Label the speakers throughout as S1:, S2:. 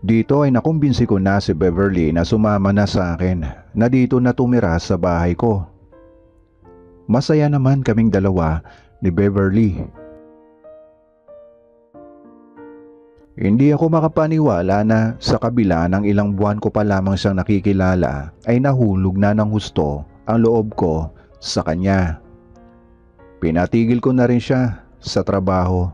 S1: Dito ay nakumbinsi ko na si Beverly na sumama na sa akin na dito na tumira sa bahay ko. Masaya naman kaming dalawa ni Beverly. Hindi ako makapaniwala na sa kabila ng ilang buwan ko pa lamang siyang nakikilala ay nahulog na ng husto ang loob ko sa kanya. Pinatigil ko na rin siya sa trabaho.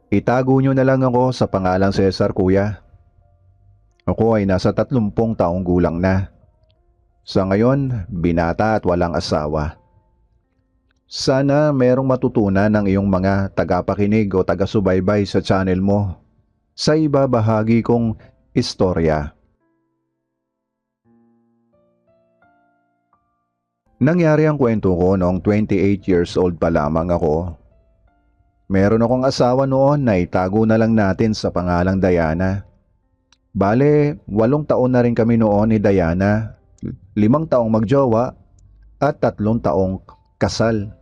S1: Itago nyo na lang ako sa pangalang Cesar, kuya. Ako ay nasa 30 taong gulang na. Sa ngayon, binata at walang asawa. Sana merong matutunan ng iyong mga tagapakinig o taga-subaybay sa channel mo sa iba bahagi kong istorya. Nangyari ang kwento ko noong 28 years old pa lamang ako. Meron akong asawa noon na itago na lang natin sa pangalang Diana. Bale, 8 taon na rin kami noon ni Diana, 5 taong magjowa at 3 taong kasal.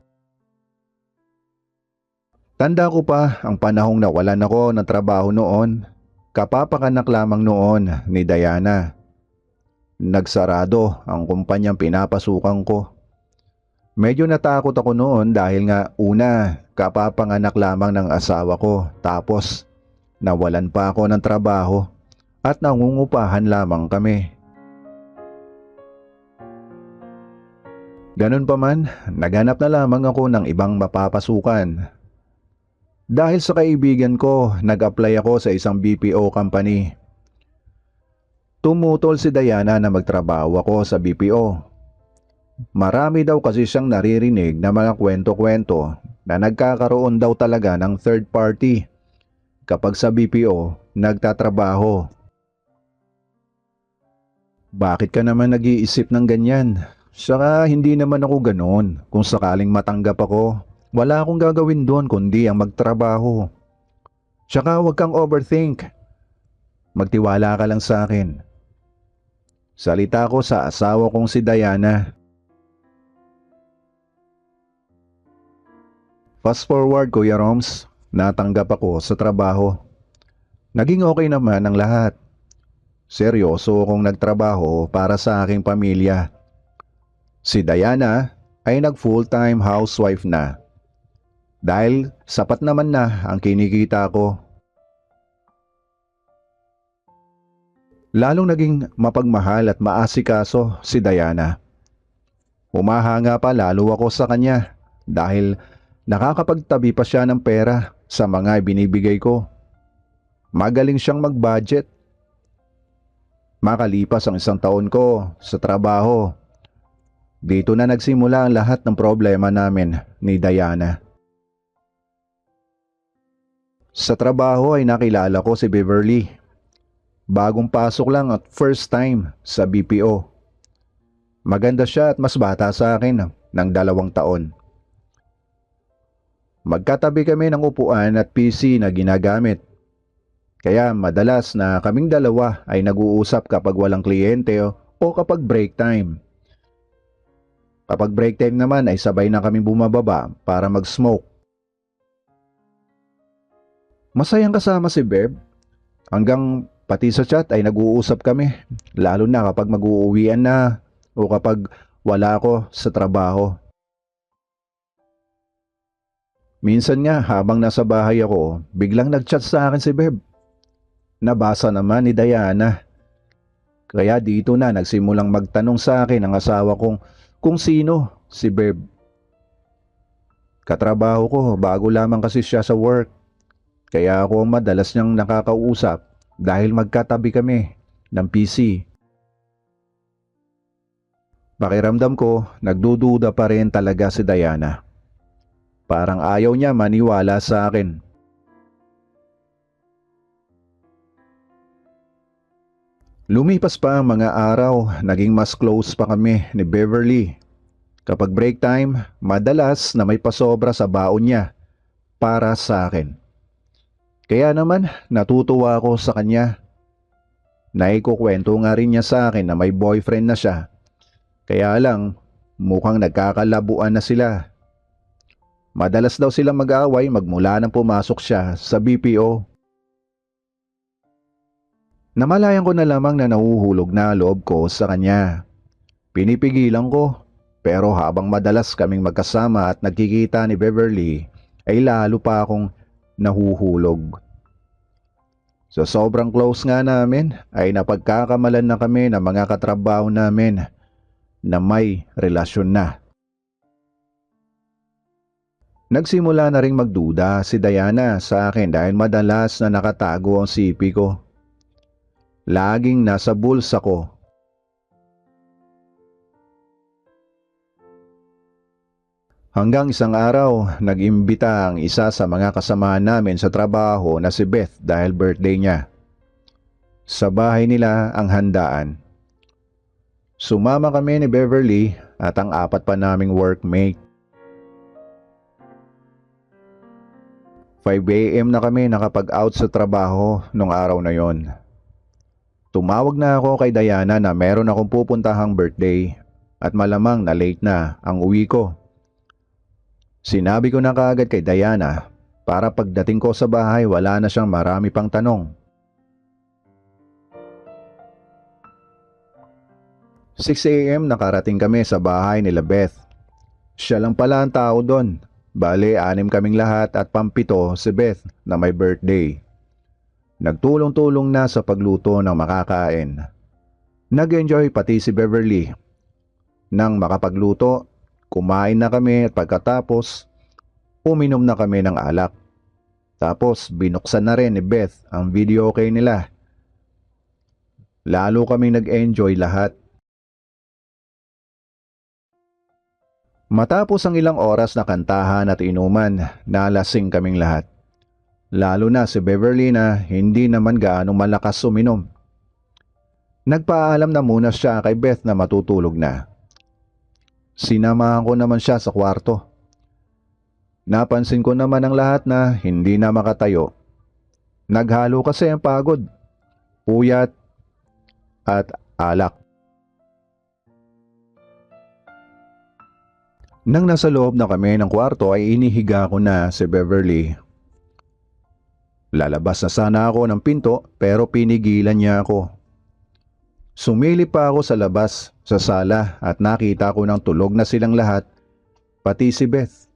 S1: Tanda ko pa ang panahong nawalan ako ng trabaho noon, kapapakanak lamang noon ni Diana. Nagsarado ang kumpanyang pinapasukan ko. Medyo natakot ako noon dahil nga una, kapapanganak lamang ng asawa ko, tapos nawalan pa ako ng trabaho at nangungupahan lamang kami. Ganun pa man, naghanap na lamang ako ng ibang mapapasukan. Dahil sa kaibigan ko, nag-apply ako sa isang BPO company. Tumutol si Diana na magtrabaho ako sa BPO. Marami daw kasi siyang naririnig na mga kwento-kwento na nagkakaroon daw talaga ng third party kapag sa BPO nagtatrabaho. Bakit ka naman nag-iisip ng ganyan? Saka hindi naman ako ganoon. Kung sakaling matanggap ako, wala akong gagawin doon kundi ang magtrabaho. Saka huwag kang overthink. Magtiwala ka lang sa akin. Salita ko sa asawa kong si Diana. Fast forward, Kuya Roms, natanggap ako sa trabaho. Naging okay naman ang lahat. Seryoso akong nagtrabaho para sa aking pamilya. Si Diana ay nag full-time housewife na. Dahil sapat naman na ang kinikita ko. Lalong naging mapagmahal at maasikaso si Diana. Humahanga pa lalo ako sa kanya dahil nakakapagtabi pa siya ng pera sa mga binibigay ko. Magaling siyang mag-budget. Makalipas ang 1 taon ko sa trabaho, dito na nagsimula ang lahat ng problema namin ni Diana. Sa trabaho ay nakilala ko si Beverly. Bagong pasok lang at first time sa BPO. Maganda siya at mas bata sa akin ng 2 taon. Magkatabi kami ng upuan at PC na ginagamit. Kaya madalas na kaming dalawa ay nag-uusap kapag walang kliyente o kapag break time. Kapag break time naman ay sabay na kaming bumababa para mag-smoke. Masayang kasama si Beb. Hanggang pati sa chat ay nag-uusap kami. Lalo na kapag mag-uuwian na o kapag wala ako sa trabaho. Minsan nga habang nasa bahay ako, biglang nag-chat sa akin si Beb. Nabasa naman ni Diana. Kaya dito na nagsimulang magtanong sa akin ang asawa kong kung sino si Beb. Katrabaho ko, bago lamang kasi siya sa work. Kaya ako madalas niyang nakakausap dahil magkatabi kami ng PC. Pakiramdam ko, nagdududa pa rin talaga si Diana. Parang ayaw niya maniwala sa akin. Lumipas pa ang mga araw, naging mas close pa kami ni Beverly. Kapag break time, madalas na may pasobra sa baon niya para sa akin. Kaya naman natutuwa ako sa kanya. Naikukwento nga rin niya sa akin na may boyfriend na siya. Kaya lang mukhang nagkakalabuan na sila. Madalas daw sila mag-away magmula nang pumasok siya sa BPO. Namalayan ko na lamang na nahuhulog na loob ko sa kanya. Pinipigilan ko, pero habang madalas kaming magkasama at nagkikita ni Beverly, ay lalo pa akong nahuhulog. So sobrang close nga namin ay napagkakamalan na kami ng mga katrabaho namin na may relasyon na. Nagsimula na ring magduda si Diana sa akin dahil madalas na nakatago ang sipi ko. Laging nasa bulsa ko. Hanggang isang araw, nag-imbita ang isa sa mga kasamahan namin sa trabaho na si Beth dahil birthday niya. Sa bahay nila ang handaan. Sumama kami ni Beverly at ang apat pa naming workmate. 5 AM na kami nakapag-out sa trabaho nung araw na yon. Tumawag na ako kay Diana na meron akong pupuntahang birthday at malamang na late na ang uwi ko. Sinabi ko na kaagad kay Diana para pagdating ko sa bahay wala na siyang marami pang tanong. 6 AM nakarating kami sa bahay nila Beth. Siya lang pala ang tao doon. Bale, 6 kaming lahat at pampito si Beth na may birthday. Nagtulong-tulong na sa pagluto ng makakain. Nag-enjoy pati si Beverly. Nang makapagluto, kumain na kami at pagkatapos, uminom na kami ng alak. Tapos binuksan na rin ni Beth ang video okay nila. Lalo kaming nag-enjoy lahat. Matapos ang ilang oras na kantahan at inuman, nalasing kaming lahat. Lalo na si Beverly na hindi naman gaano malakas uminom. Nagpaalam na muna siya kay Beth na matutulog na. Sinamahan ko naman siya sa kwarto. Napansin ko naman ang lahat na hindi na makatayo. Naghalo kasi ang pagod, puyat at alak. Nang nasa loob na kami ng kwarto ay inihiga ko na si Beverly. Lalabas na sana ako ng pinto pero pinigilan niya ako. Sumilip pa ako sa labas sa sala at nakita ko ng tulog na silang lahat, pati si Beth.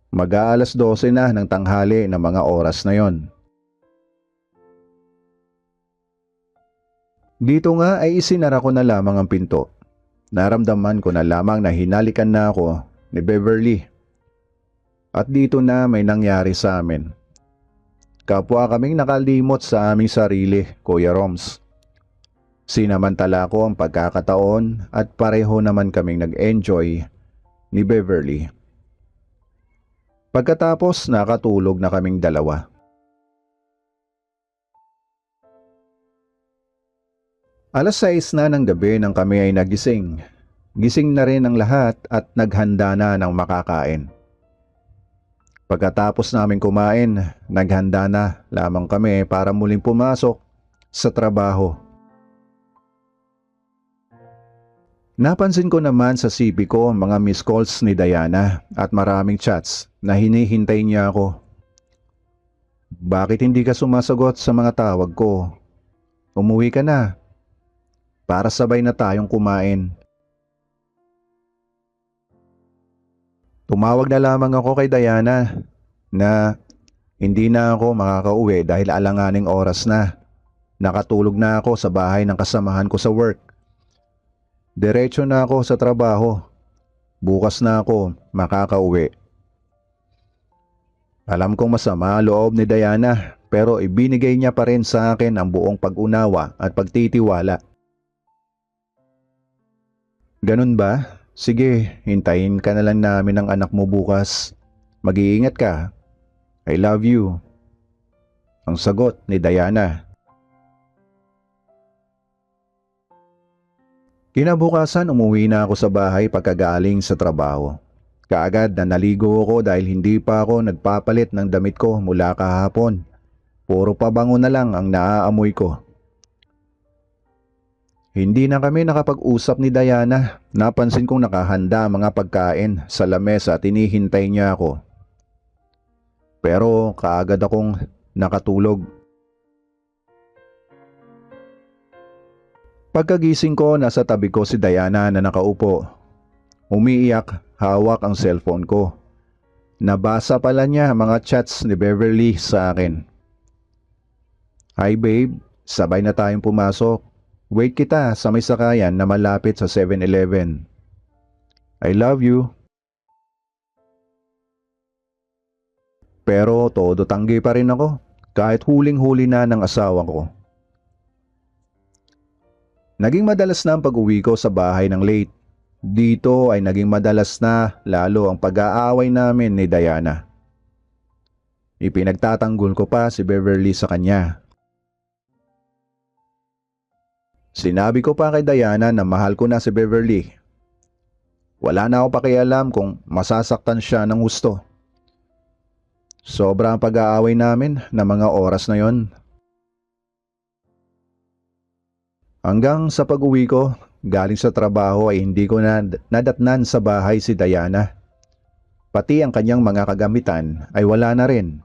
S1: Mag-aalas 12 na ng tanghali ng mga oras na yon. Dito nga ay isinara ko na lamang ang pinto. Naramdaman ko na lamang na hinalikan na ako ni Beverly. At dito na may nangyari sa amin. Kapwa kaming nakalimot sa aming sarili, Kuya Roms. Sinamantala ko ang pagkakataon at pareho naman kaming nag-enjoy ni Beverly. Pagkatapos nakatulog na kaming dalawa. Alas 6 na ng gabi nang kami ay nagising. Gising na rin ang lahat at naghanda na ng makakain. Pagkatapos namin kumain, naghanda na lamang kami para muling pumasok sa trabaho. Napansin ko naman sa CP ko mga missed calls ni Diana at maraming chats na hinihintay niya ako. Bakit hindi ka sumasagot sa mga tawag ko? Umuwi ka na para sabay na tayong kumain. Tumawag na lamang ako kay Diana na hindi na ako makakauwi dahil alanganing oras na. Nakatulog na ako sa bahay ng kasamahan ko sa work. Diretso na ako sa trabaho. Bukas na ako makakauwi. Alam kong masama ang loob ni Diana pero ibinigay niya pa rin sa akin ang buong pag-unawa at pagtitiwala. Ganun ba? Sige, hintayin ka na lang namin ng anak mo bukas. Mag-iingat ka. I love you. Ang sagot ni Diana. Kinabukasan umuwi na ako sa bahay pagkagaling sa trabaho. Kaagad na naligo ako dahil hindi pa ako nagpapalit ng damit ko mula kahapon. Puro pabango na lang ang naaamoy ko. Hindi na kami nakapag-usap ni Diana. Napansin kong nakahanda ang mga pagkain sa lamesa at hinihintay niya ako. Pero kaagad akong nakatulog. Pagkagising ko, nasa tabi ko si Diana na nakaupo. Umiiyak, hawak ang cellphone ko. Nabasa pala niya mga chats ni Beverly sa akin. "Hi babe, sabay na tayong pumasok. Wait kita sa may sakayan na malapit sa 7-Eleven. I love you." Pero todo tanggi pa rin ako kahit huling-huli na ng asawa ko. Naging madalas na ang pag-uwi ko sa bahay ng late. Dito ay naging madalas na lalo ang pag-aaway namin ni Diana. Ipinagtatanggol ko pa si Beverly sa kanya. Sinabi ko pa kay Diana na mahal ko na si Beverly. Wala na ako pakialam kung masasaktan siya ng husto. Sobra ang pag-aaway namin na mga oras na yon. Hanggang sa pag-uwi ko, galing sa trabaho ay hindi ko na nadatnan sa bahay si Diana. Pati ang kanyang mga kagamitan ay wala na rin.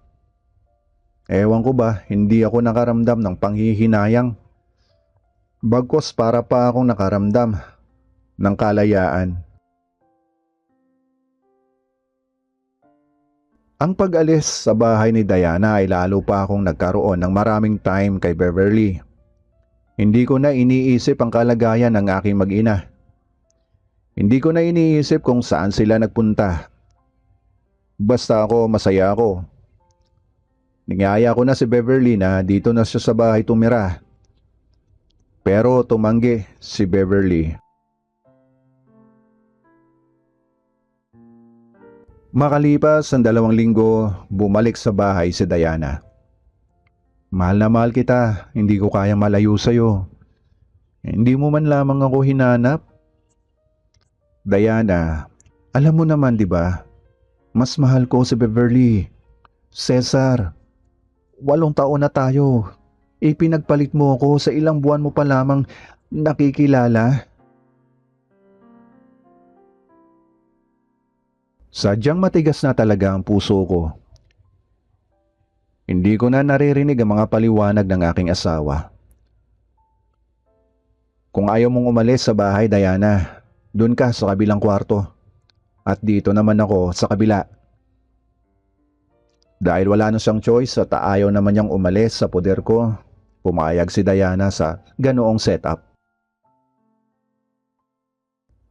S1: Ewan ko ba, hindi ako nakaramdam ng panghihinayang. Bagkos para pa akong nakaramdam ng kalayaan. Ang pag-alis sa bahay ni Diana ay lalo pa akong nagkaroon ng maraming time kay Beverly. Hindi ko na iniisip ang kalagayan ng aking mag-ina. Hindi ko na iniisip kung saan sila nagpunta. Basta ako, masaya ako. Niyaya ko na si Beverly na dito na siya sa bahay tumira. Pero tumanggi si Beverly. Makalipas ang 2 linggo, bumalik sa bahay si Diana. "Mahal na mahal kita, hindi ko kayang malayo sa'yo. Hindi mo man lamang ako hinanap." "Diana, alam mo naman 'di ba? Mas mahal ko si Beverly. Cesar, 8 taon na tayo. Ipinagpalit mo ako sa ilang buwan mo pa lamang nakikilala." Sadyang matigas na talaga ang puso ko. Hindi ko na naririnig ang mga paliwanag ng aking asawa. "Kung ayaw mong umalis sa bahay, Diana, dun ka sa kabilang kwarto. At dito naman ako sa kabila." Dahil wala na siyang choice at ayaw naman niyang umalis sa poder ko, pumayag si Diana sa ganoong setup.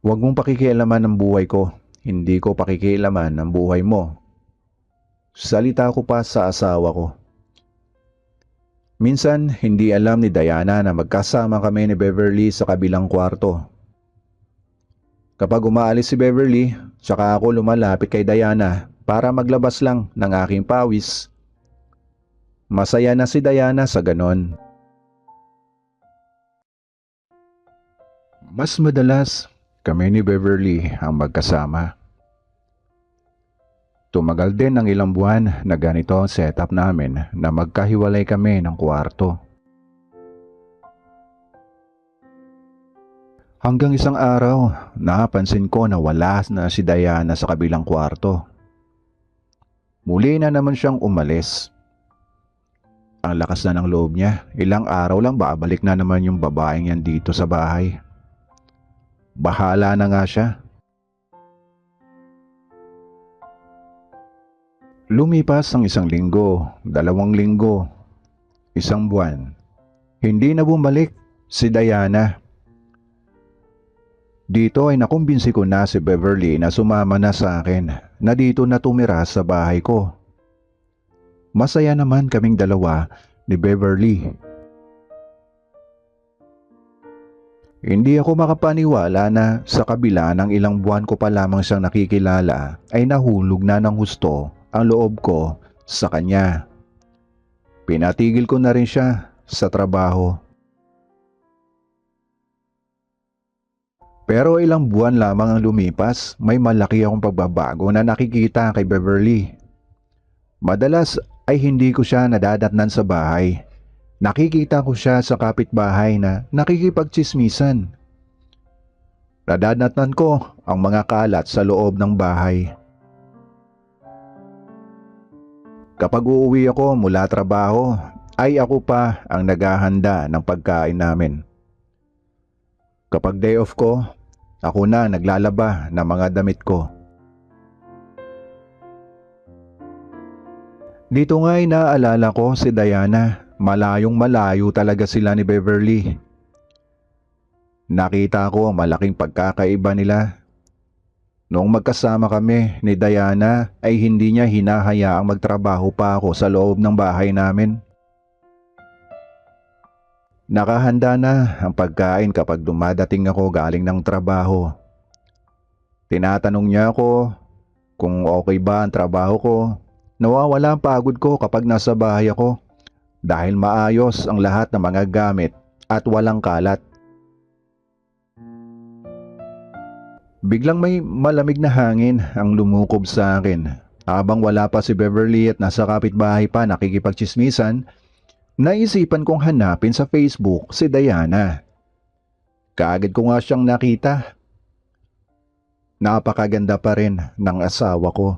S1: "Huwag mong pakikialaman ang buhay ko. Hindi ko pakikialaman ang buhay mo." Salita ko pa sa asawa ko. Minsan, hindi alam ni Diana na magkasama kami ni Beverly sa kabilang kwarto. Kapag umaalis si Beverly, tsaka ako lumalapit kay Diana para maglabas lang ng aking pawis. Masaya na si Diana sa ganon. Mas madalas kami ni Beverly ang magkasama. Tumagal din ng ilang buwan na ganito ang setup namin na magkahiwalay kami ng kwarto. Hanggang isang araw, napansin ko na wala na si Diana sa kabilang kwarto. Muli na naman siyang umalis. Ang lakas na ng loob niya, ilang araw lang babalik na naman yung babaeng yan dito sa bahay. Bahala na nga siya. Lumipas ang 1 linggo, 2 linggo, 1 buwan. Hindi na bumalik si Diana. Dito ay nakumbinsi ko na si Beverly na sumama na sa akin, na dito na tumira sa bahay ko. Masaya naman kaming dalawa ni Beverly. Hindi ako makapaniwala na sa kabila ng ilang buwan ko pa lamang siyang nakikilala ay nahulog na ng husto ang loob ko sa kanya. Pinatigil ko na rin siya sa trabaho. Pero ilang buwan lamang ang lumipas, may malaki akong pagbabago na nakikita kay Beverly. Madalas ay hindi ko siya nadadatnan sa bahay. Nakikita ko siya sa kapitbahay na nakikipagtsismisan. Nadadatnan ko ang mga kalat sa loob ng bahay. Kapag uuwi ako mula trabaho, ay ako pa ang naghahanda ng pagkain namin. Kapag day off ko, ako na naglalaba ng mga damit ko. Dito nga'y naaalala ko si Diana. Malayong malayo talaga sila ni Beverly. Nakita ko ang malaking pagkakaiba nila. Noong magkasama kami ni Diana ay hindi niya hinahayaang magtrabaho pa ako sa loob ng bahay namin. Nakahanda na ang pagkain kapag dumadating ako galing ng trabaho. Tinatanong niya ako kung okay ba ang trabaho ko. Nawawala ang pagod ko kapag nasa bahay ako dahil maayos ang lahat ng mga gamit at walang kalat. Biglang may malamig na hangin ang lumukob sa akin. Habang wala pa si Beverly at nasa kapitbahay pa nakikipagtsismisan, naisipan kong hanapin sa Facebook si Diana. Kaagad ko nga siyang nakita. Napakaganda pa rin ng asawa ko.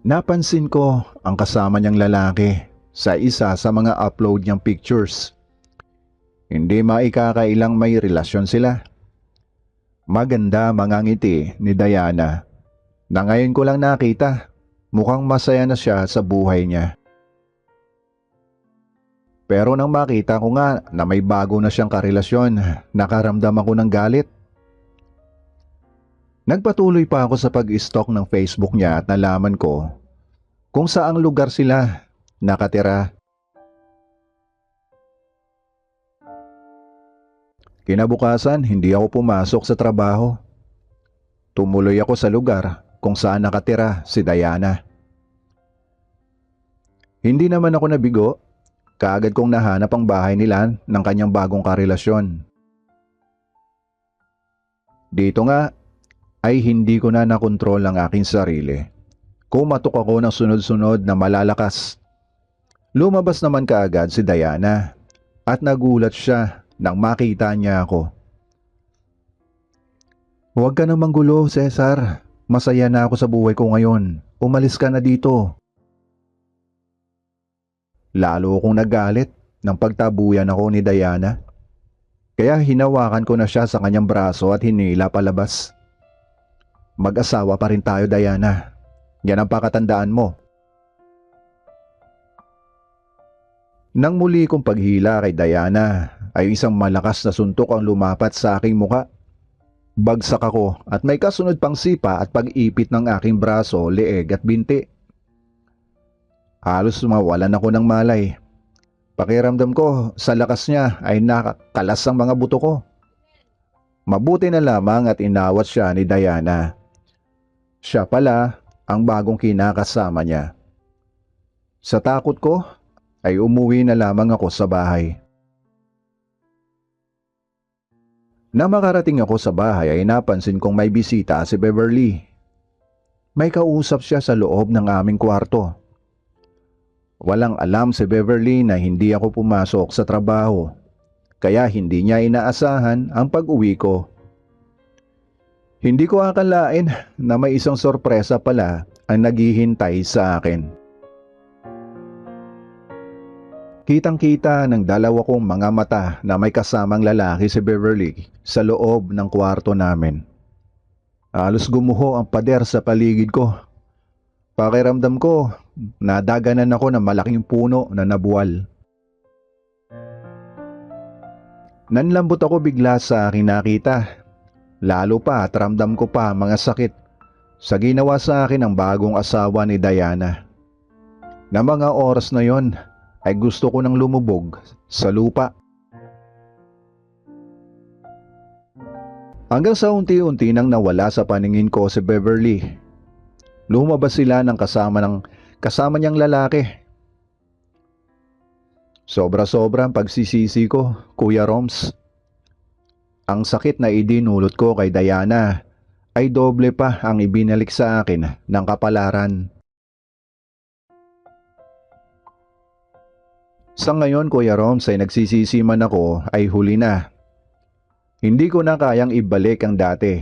S1: Napansin ko ang kasama niyang lalaki sa isa sa mga upload niyang pictures. Hindi maikakailang may relasyon sila. Maganda mga ngiti ni Diana na ngayon ko lang nakita. Mukhang masaya na siya sa buhay niya. Pero nang makita ko nga na may bago na siyang karelasyon, nakaramdam ako ng galit. Nagpatuloy pa ako sa pag-stalk ng Facebook niya at nalaman ko kung saang lugar sila nakatira. Kinabukasan, hindi ako pumasok sa trabaho. Tumuloy ako sa lugar kung saan nakatira si Diana. Hindi naman ako nabigo. Kaagad kong nahanap ang bahay nila ng kanyang bagong karelasyon. Dito nga ay hindi ko na nakontrol ang aking sarili. Kumatok ako ng sunod-sunod na malalakas. Lumabas naman kaagad si Diana at nagulat siya nang makita niya ako. Huwag ka namang gulo, Cesar. Masaya na ako sa buhay ko ngayon. Umalis ka na dito. Lalo akong nagalit nang pagtabuyan ako ni Diana. Kaya hinawakan ko na siya sa kanyang braso at hinila palabas. Mag-asawa pa rin tayo, Diana. Yan ang pakatandaan mo. Nang muli kong paghila kay Diana ay isang malakas na suntok ang lumapat sa aking muka. Bagsak ako at may kasunod pang sipa at pag-ipit ng aking braso, leeg at binti. Halos mawalan ako ng malay. Pakiramdam ko sa lakas niya ay nakakalas ang mga buto ko. Mabuti na lamang at inawat siya ni Diana. Siya pala ang bagong kinakasama niya. Sa takot ko ay umuwi na lamang ako sa bahay. Na makarating ako sa bahay ay napansin kong may bisita si Beverly. May kausap siya sa loob ng aming kwarto. Walang alam si Beverly na hindi ako pumasok sa trabaho, kaya hindi niya inaasahan ang pag-uwi ko. Hindi ko akalain na may isang sorpresa pala ang naghihintay sa akin. Kitang-kita ng dalawa kong mga mata na may kasamang lalaki si Beverly sa loob ng kwarto namin. Halos gumuho ang pader sa paligid ko. Pakiramdam ko, nadaganan ako ng malaking puno na nabuwal. Nanlambot ako bigla sa aking nakita. Lalo pa at ramdam ko pa mga sakit sa ginawa sa akin ng bagong asawa ni Diana. Na mga oras na yon ay gusto ko nang lumubog sa lupa. Hanggang sa unti-unti nang nawala sa paningin ko si Beverly. Lumabas sila ng kasama niyang lalaki. Sobra-sobra ang pagsisisi ko, Kuya Roms. Ang sakit na idinulot ko kay Diana ay doble pa ang ibinalik sa akin ng kapalaran. Sa ngayon, Kuya Roms, ay nagsisisi man ako ay huli na. Hindi ko na kayang ibalik ang dati.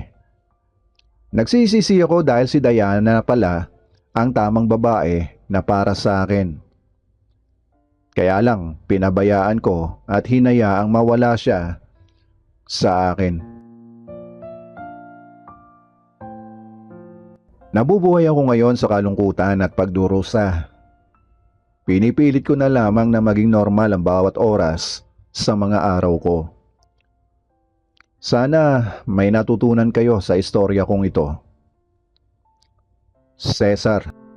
S1: Nagsisisi ako dahil si Diana pala ang tamang babae na para sa akin. Kaya lang, pinabayaan ko at hinayaang mawala siya sa akin. Nabubuhay ako ngayon sa kalungkutan at pagdurusa. Pinipilit ko na lamang na maging normal ang bawat oras sa mga araw ko. Sana may natutunan kayo sa istorya kong ito. Cesar.